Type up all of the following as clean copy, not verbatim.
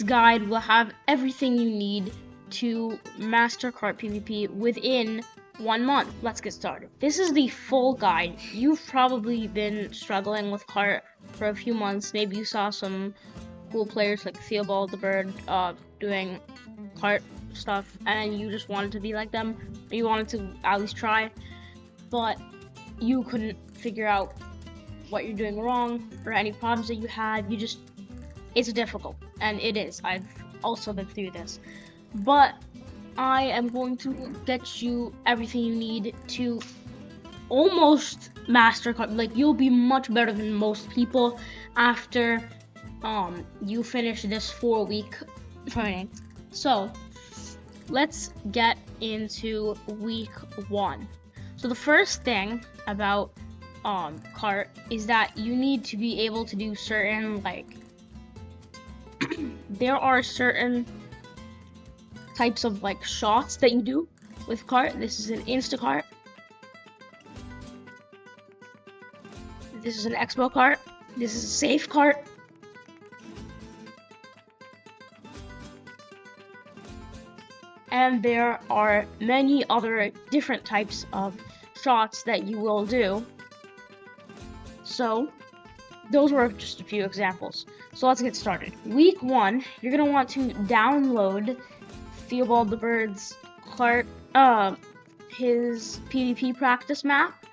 This guide will have everything you need to master cart PvP within 1 month. Let's get started. This is the full guide. You've probably been struggling with cart for a few months. Maybe you saw some cool players like Theobald the bird doing cart stuff, and you just wanted to be like them, or you wanted to at least try, but you couldn't figure out what you're doing wrong or any problems that you had. It's difficult, and it is. I've also been through this, but I am going to get you everything you need to almost master cart. Like, you'll be much better than most people after you finish this 4-week training. So let's get into week 1. So the first thing about cart is that you need to be able to do certain, like, there are certain types of like shots that you do with cart. This is an Instacart. This is an Expo cart. This is a Safecart. And there are many other different types of shots that you will do. So those were just a few examples. So let's get started. Week 1, you're gonna want to download Theobald the bird's cart, his PvP practice map.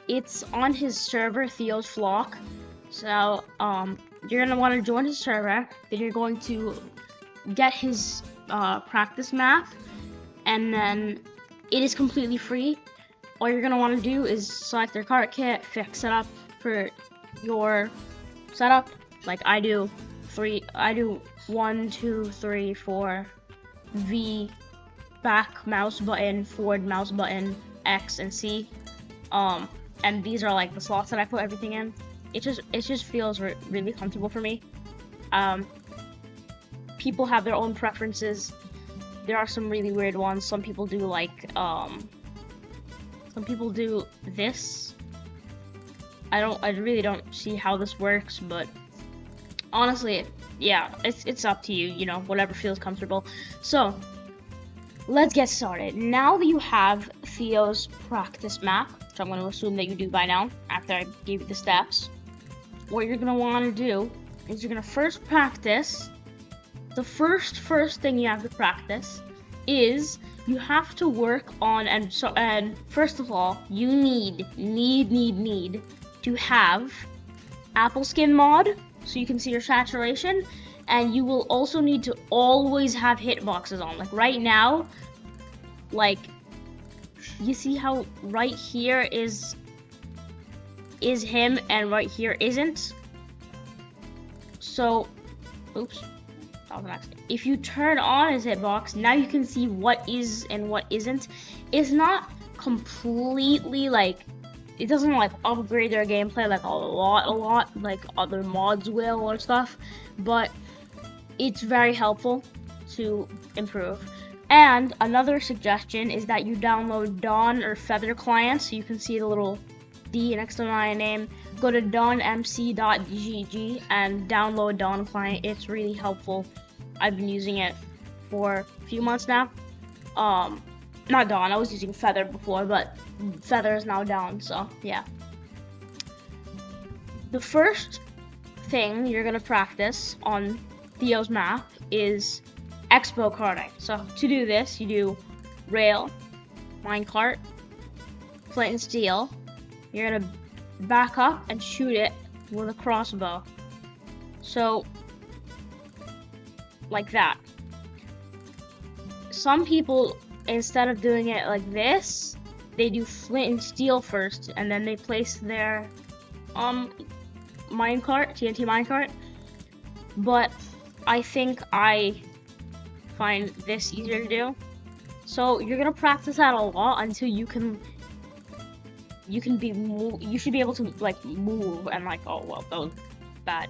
It's on his server, Theo's Flock. So you're gonna want to join his server. Then you're going to get his practice map, and then it is completely free. All you're gonna want to do is select your cart kit, fix it up for your setup. Like I do 1, 2, 3, 4, V, back mouse button, forward mouse button, X and C. And these are like the slots that I put everything in. It just feels really comfortable for me. People have their own preferences. There are some really weird ones. Some people do like some people do this. I really don't see how this works, but honestly, yeah, it's up to you, you know, whatever feels comfortable. So let's get started. Now that you have Theo's practice map, which I'm going to assume that you do by now after I gave you the steps, what you're going to want to do is you're going to first practice. The first thing you have to practice is you have to work on, and first of all, you need to have apple skin mod so you can see your saturation, and you will also need to always have hitboxes on. Like right now, like you see how right here is him and right here isn't. So oops, that was an accident. If you turn on his hitbox, now you can see what is and what isn't. It's not completely like, it doesn't like upgrade their gameplay like a lot like other mods will or stuff, but it's very helpful to improve. And another suggestion is that you download Dawn or Feather clients, so you can see the little D next to my name. Go to dawnmc.gg and download Dawn client. It's really helpful. I've been using it for a few months now. Not Dawn, I was using Feather before, but Feather is now down, so yeah. The first thing you're gonna practice on Theo's map is Expo carting. So to do this, you do rail, minecart, flint and steel. You're gonna back up and shoot it with a crossbow. So like that. Some people, instead of doing it like this, they do flint and steel first, and then they place their minecart, TNT minecart. But I think I find this easier to do. So you're gonna practice that a lot until you should be able to like move and like, oh well, that was bad.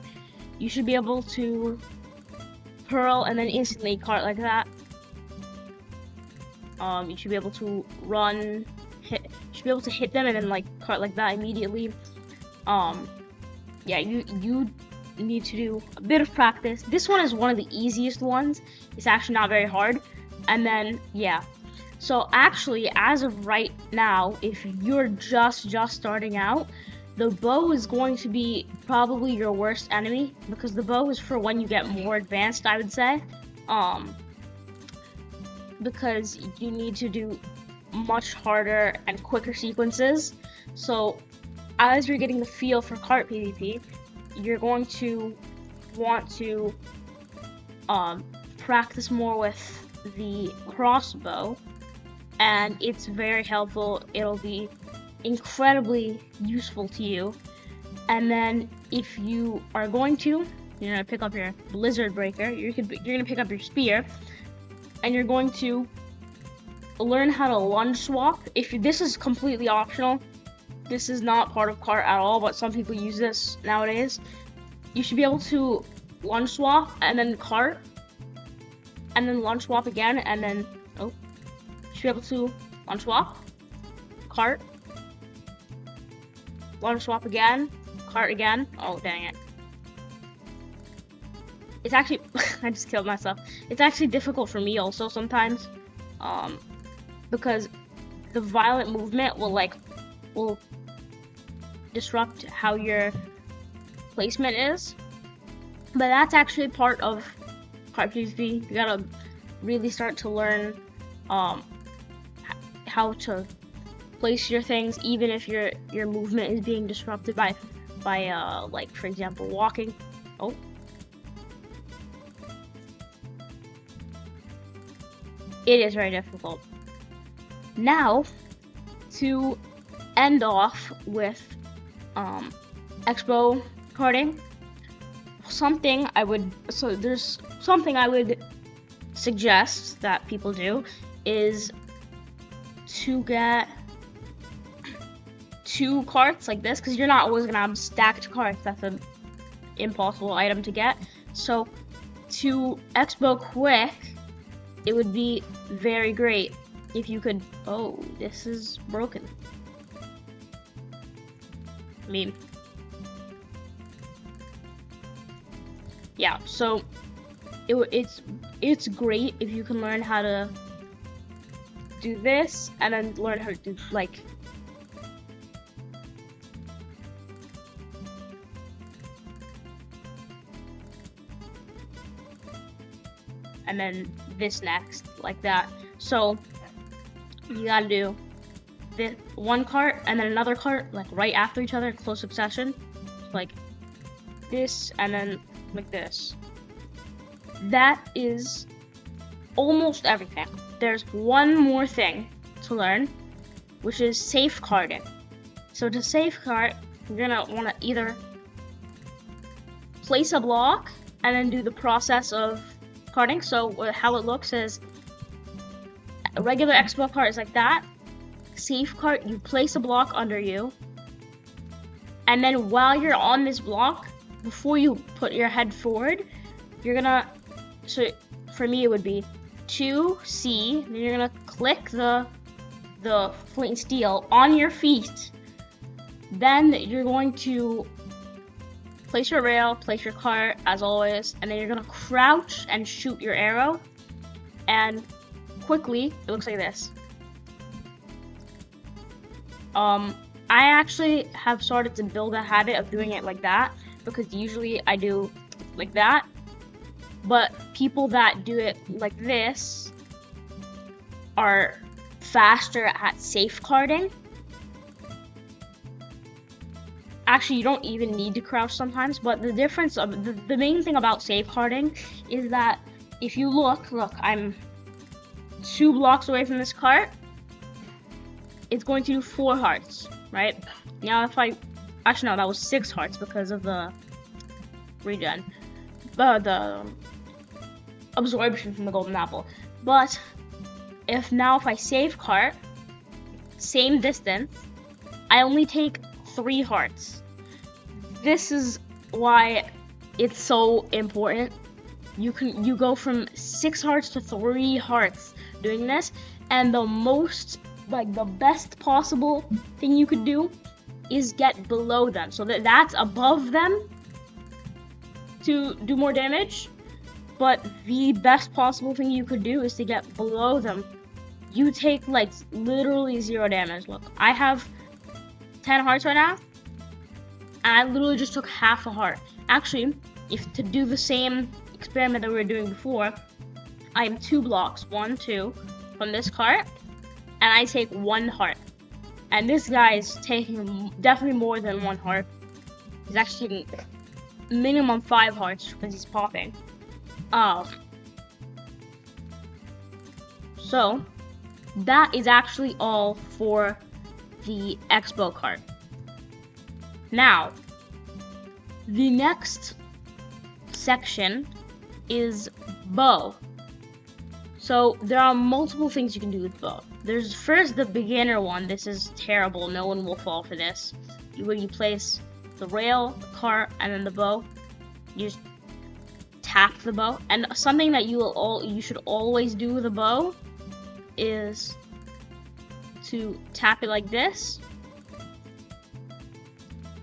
You should be able to hurl and then instantly cart like that. You should be able to run, hit. You should be able to hit them and then like cart like that immediately. Yeah, you need to do a bit of practice. This one is one of the easiest ones. It's actually not very hard. And then, yeah. So actually, as of right now, if you're just starting out, the bow is going to be probably your worst enemy, because the bow is for when you get more advanced, I would say. Because you need to do much harder and quicker sequences. So as you're getting the feel for cart PvP, you're going to want to practice more with the crossbow, and it's very helpful. It'll be incredibly useful to you. And then if you are going to, you're gonna pick up your blizzard breaker, you're gonna pick up your spear, and you're going to learn how to lunge swap. This is completely optional. This is not part of cart at all, but some people use this nowadays. You should be able to lunge swap and then cart, and then lunge swap again, and then you should be able to lunge swap, cart, lunge swap again, cart again. Oh, dang it. It's actually, I just killed myself. It's actually difficult for me also sometimes, because the violent movement will disrupt how your placement is. But that's actually part of cart PvP. You gotta really start to learn how to place your things, even if your movement is being disrupted by like, for example, walking. Oh. It is very difficult. Now, to end off with expo carting, there's something I would suggest that people do is to get 2 carts like this, because you're not always gonna have stacked carts. That's an impossible item to get. So to expo quick, it would be very great if you could. Oh, this is broken. I mean, yeah. So it's great if you can learn how to do this, and then learn how to do like. And then this next, like that. So you gotta do this one cart and then another cart, like right after each other in close succession, like this, and then like this. That is almost everything. There's one more thing to learn, which is safecarting. So to safecart, you're gonna want to either place a block and then do the process of carting. So how it looks is a regular expo cart is like that. Safecart, you place a block under you, and then while you're on this block, before you put your head forward, you're gonna, so for me it would be 2C, then you're gonna click the flint and steel on your feet. Then you're going to place your rail, place your cart as always, and then you're gonna crouch and shoot your arrow. And quickly, it looks like this. I actually have started to build a habit of doing it like that, because usually I do like that. But people that do it like this are faster at safecarting. Actually, you don't even need to crouch sometimes, but the difference of the main thing about safecarting is that if you look, I'm 2 blocks away from this cart. It's going to do 4 hearts, right? Now if actually no, that was 6 hearts because of the regen, the absorption from the golden apple. But if I safecart, same distance, I only take 3 hearts. This is why it's so important. You go from 6 hearts to 3 hearts doing this, and the best possible thing you could do is get below them, so that's above them, to do more damage, but the best possible thing you could do is to get below them. You take like literally 0 damage. Look, I have 10 hearts right now, and I literally just took half a heart. Actually, if to do the same experiment that we were doing before, I am 2 blocks, 1, 2, from this cart, and I take 1 heart. And this guy is taking definitely more than 1 heart. He's actually taking minimum 5 hearts because he's popping. So that is actually all for the expo cart. Now, the next section is bow. So there are multiple things you can do with bow. There's first the beginner one. This is terrible. No one will fall for this. Where you place the rail, the cart, and then the bow. You just tap the bow. And something that you should always do with a bow is to tap it like this.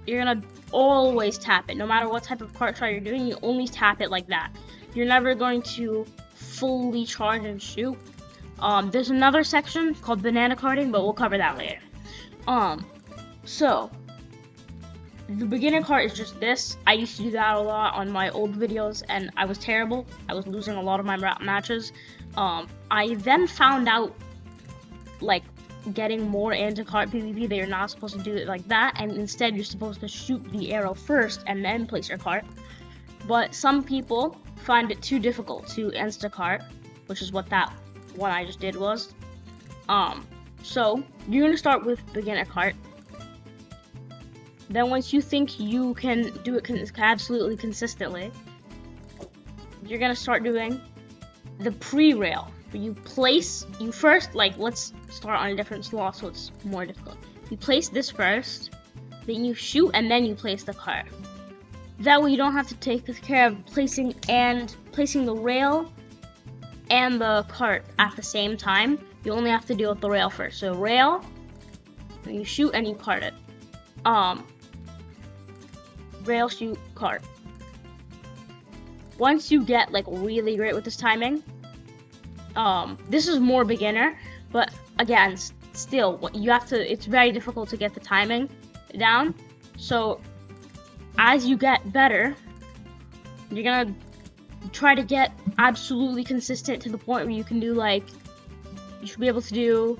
You're gonna always tap it, no matter what type of cart try you're doing. You only tap it like that. You're never going to fully charge and shoot. There's another section called banana carting, but we'll cover that later. So the beginner cart is just this. I used to do that a lot on my old videos, and I was terrible. I was losing a lot of my matches. I then found out, like, getting more into cart PvP, they're not supposed to do it like that, and instead you're supposed to shoot the arrow first and then place your cart. But some people find it too difficult to Instacart, which is what that one I just did was. So you're gonna start with beginner cart. Then once you think you can do it absolutely consistently, you're gonna start doing the pre-rail. You first, like, let's start on a different slot so it's more difficult. You place this first, then you shoot, and then you place the cart. That way you don't have to take care of placing the rail and the cart at the same time. You only have to deal with the rail first. So rail, then you shoot and you cart it. Rail, shoot, cart. Once you get like really great with this timing, this is more beginner, but again, still, it's very difficult to get the timing down. So as you get better, you're gonna try to get absolutely consistent to the point where you can do, like, you should be able to do,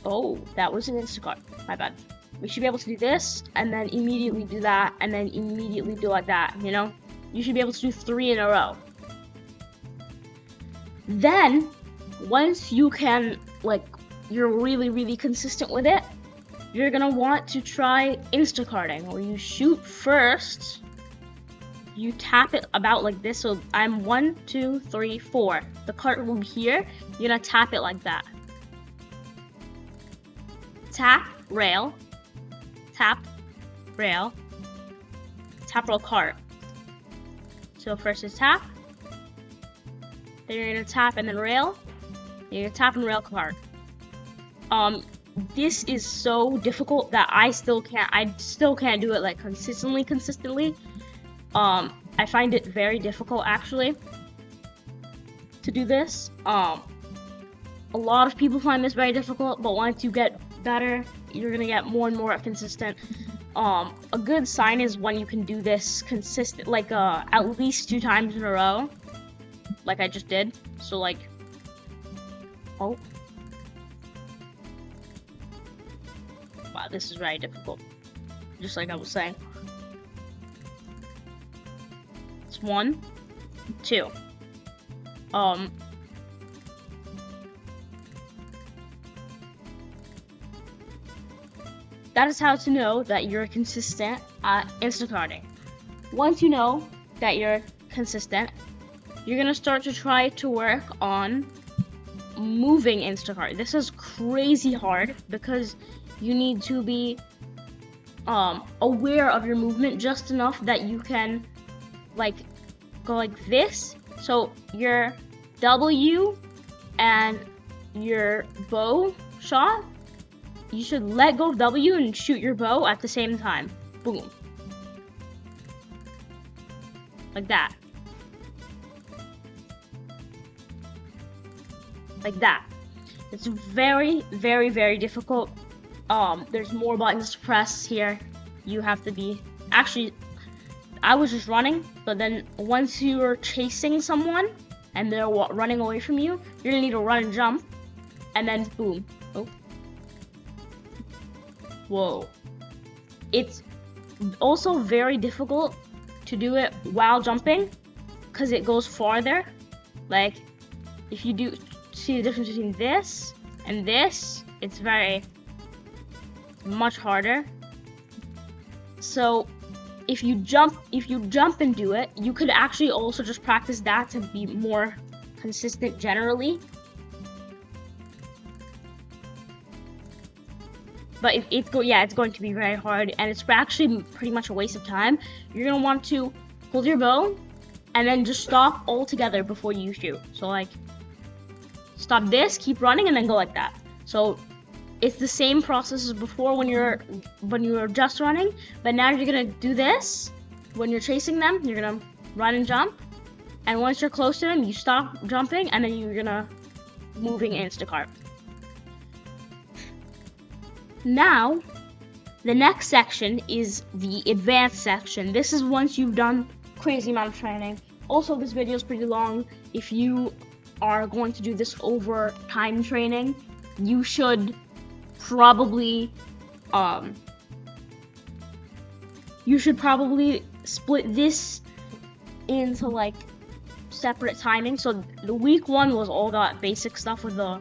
oh, that was an Instacart, my bad. We should be able to do this, and then immediately do that, and then immediately do like that, you know? You should be able to do 3 in a row. Then, once you can, like, you're really, really consistent with it, you're gonna want to try Instacarting, where you shoot first, you tap it about like this. So I'm 1, 2, 3, 4. The cart will be here. You're gonna tap it like that. Tap, rail, tap, rail, cart. So first is tap, then you're gonna tap and then rail, then you're gonna tap and rail cart. This is so difficult that I still can't do it like consistently. I find it very difficult actually to do this. A lot of people find this very difficult, but once you get better, you're gonna get more and more consistent. A good sign is when you can do this consistent, like at least 2 times in a row, like I just did. So like, oh, wow, this is very difficult. Just like I was saying. It's 1, 2. That is how to know that you're consistent at Instacarting. Once you know that you're consistent, you're gonna start to try to work on moving Instacart. This is crazy hard because you need to be aware of your movement just enough that you can like go like this. So your W and your bow shot, you should let go of W and shoot your bow at the same time. Boom. like that. Like that. It's very, very, very difficult. There's more buttons to press here. You have to be, actually, I was just running, but then once you're chasing someone and they're running away from you, you're gonna need to run and jump, and then boom. Oh. Whoa. It's also very difficult to do it while jumping, because it goes farther. Like, if you do see the difference between this and this, it's much harder. So if you jump and do it, you could actually also just practice that to be more consistent generally. But it's going to be very hard, and it's actually pretty much a waste of time. You're gonna want to hold your bow and then just stop altogether before you shoot. So like, stop this, keep running, and then go like that. So it's the same process as before when you were just running, but now you're gonna do this when you're chasing them. You're gonna run and jump, and once you're close to them, you stop jumping, and then you're gonna moving Instacart. Now, the next section is the advanced section. This is once you've done crazy amount of training. Also, this video is pretty long. If you are going to do this over time training, you should probably split this into like separate timing. So the week 1 was all that basic stuff with the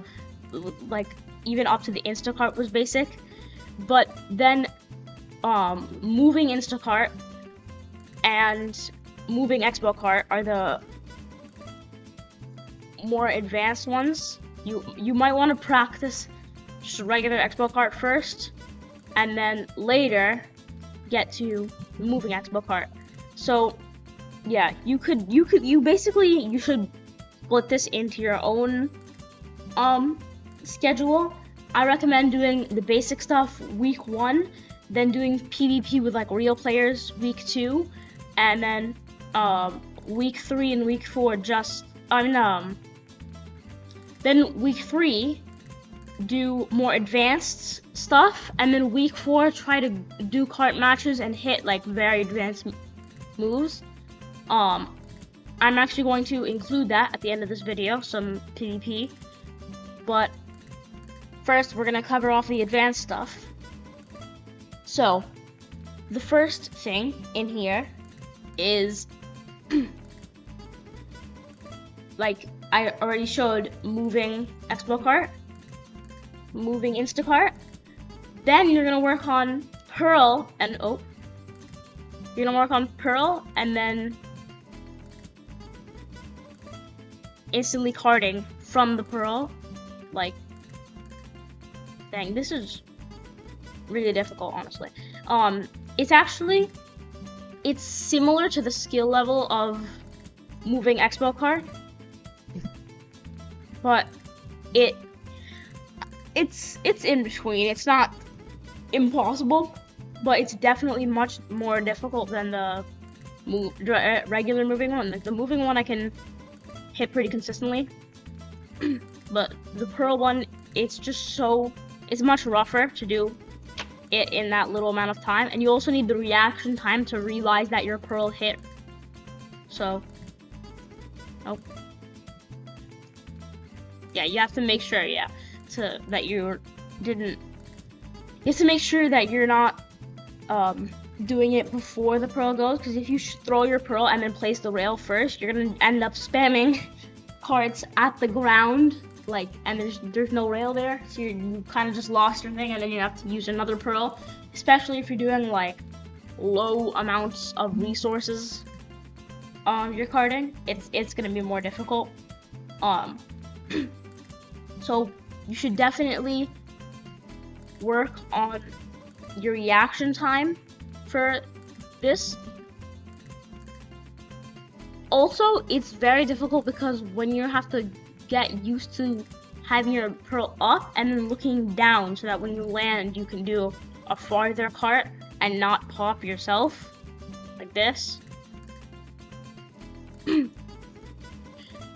like, even up to the Instacart was basic, but then moving Instacart and moving Expo Cart are the more advanced ones. You might want to practice just regular Expo Cart first, and then later get to moving Expo Cart. So yeah, you should split this into your own schedule. I recommend doing the basic stuff week 1, then doing PvP with like real players week 2, and then week 3 and week 4 then week 3 do more advanced stuff, and then week 4 try to do cart matches and hit like very advanced moves. I'm actually going to include that at the end of this video, some PvP, but first we're gonna cover off the advanced stuff. So the first thing in here is like I already showed, moving Expo Cart, moving Instacart. Then you're gonna work on Pearl and then instantly carting from the Pearl. Like, dang, this is really difficult, honestly. It's similar to the skill level of moving Expo Cart, but it's in between. It's not impossible, but it's definitely much more difficult than the regular moving one. Like, the moving one I can hit pretty consistently, but the Pearl one, it's much rougher to do it in that little amount of time, and you also need the reaction time to realize that your Pearl hit. So, yeah, you have to make sure, that you didn't. You have to make sure that you're not doing it before the Pearl goes, because if you throw your Pearl and then place the rail first, you're gonna end up spamming carts at the ground, like, and there's no rail there, so you kind of just lost your thing, and then you have to use another Pearl, especially if you're doing like low amounts of resources you're carting. It's gonna be more difficult. So you should definitely work on your reaction time for this. Also, it's very difficult because when you have to get used to having your Pearl up and then looking down, so that when you land you can do a farther cart and not pop yourself like this.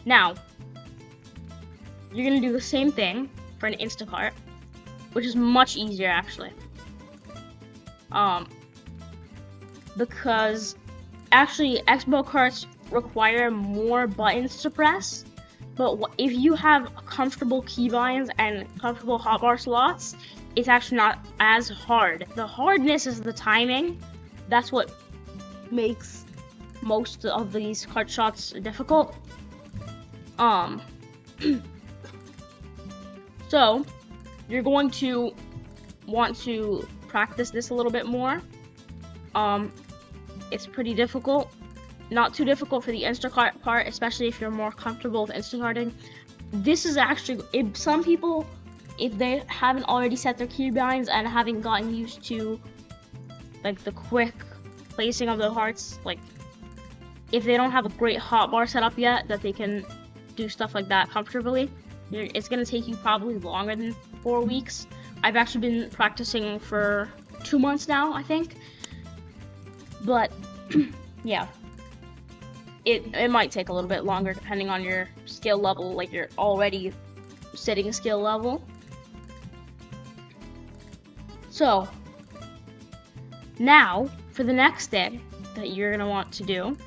Now, you're gonna do the same thing for an Instacart, which is much easier actually. Because actually Expo carts require more buttons to press, but if you have comfortable keybinds and comfortable hotbar slots, it's actually not as hard. The hardness is the timing. That's what makes most of these cart shots difficult. So you're going to want to practice this a little bit more. It's pretty difficult. Not too difficult for the Instacart part, especially if you're more comfortable with Instacarting. This is actually, if some people, if they haven't already set their keybinds and haven't gotten used to like the quick placing of the hearts, like if they don't have a great hotbar set up yet that they can do stuff like that comfortably, it's gonna take you probably longer than 4 weeks. I've actually been practicing for 2 months now, I think. But yeah, it might take a little bit longer depending on your skill level, like you're already setting a skill level. So now for the next thing that you're gonna want to do,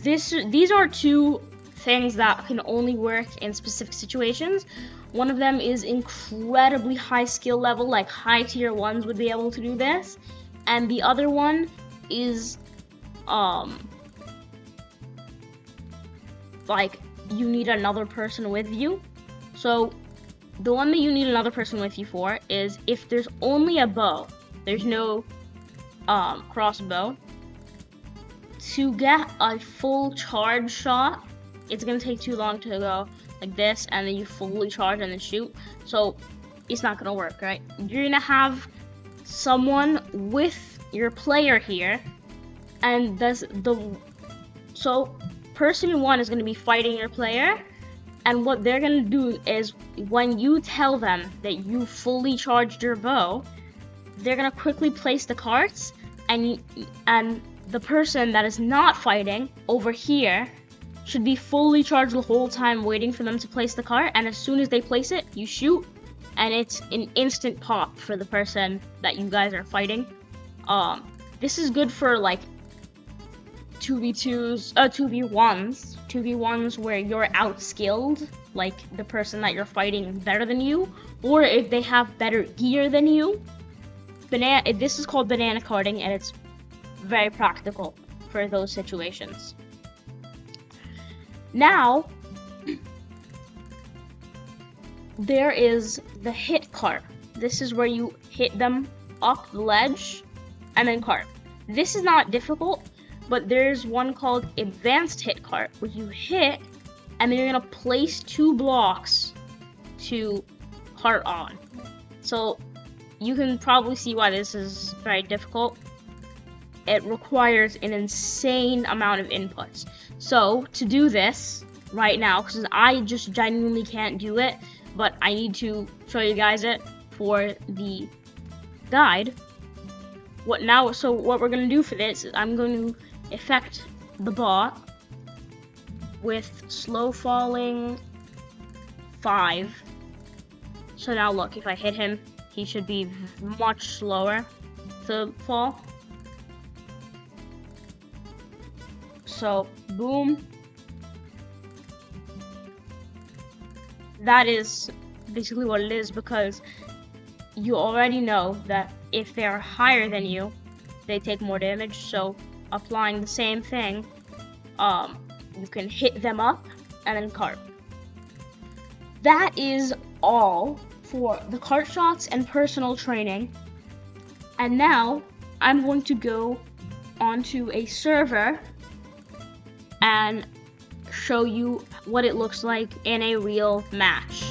these are two things that can only work in specific situations. One of them is incredibly high skill level, like high tier 1s would be able to do this, and the other one is like you need another person with you. So the one that you need another person with you for is if there's only a bow, there's no crossbow. To get a full charge shot, it's gonna take too long to go like this and then you fully charge and then shoot, so it's not gonna work, right? You're gonna have someone with your player here, and so person 1 is gonna be fighting your player, and what they're gonna do is when you tell them that you fully charged your bow, they're gonna quickly place the carts, and the person that is not fighting over here should be fully charged the whole time waiting for them to place the cart, and as soon as they place it, you shoot, and it's an instant pop for the person that you guys are fighting. This is good for like 2v1s where you're outskilled, like the person that you're fighting is better than you, or if they have better gear than you. This is called banana carting, and it's very practical for those situations. Now, there is the hit cart. This is where you hit them up the ledge and then cart. This is not difficult, but there's one called advanced hit cart, where you hit and then you're gonna place 2 blocks to cart on. So you can probably see why this is very difficult. It requires an insane amount of inputs. So to do this right now, because I just genuinely can't do it, but I need to show you guys it for the guide. So what we're gonna do for this is I'm going to affect the bot with slow falling 5. So now look, if I hit him, he should be much slower to fall. So boom. That is basically what it is, because you already know that if they are higher than you, they take more damage. So applying the same thing, you can hit them up and then cart. That is all for the cart shots and personal training. And now I'm going to go onto a server and show you what it looks like in a real match.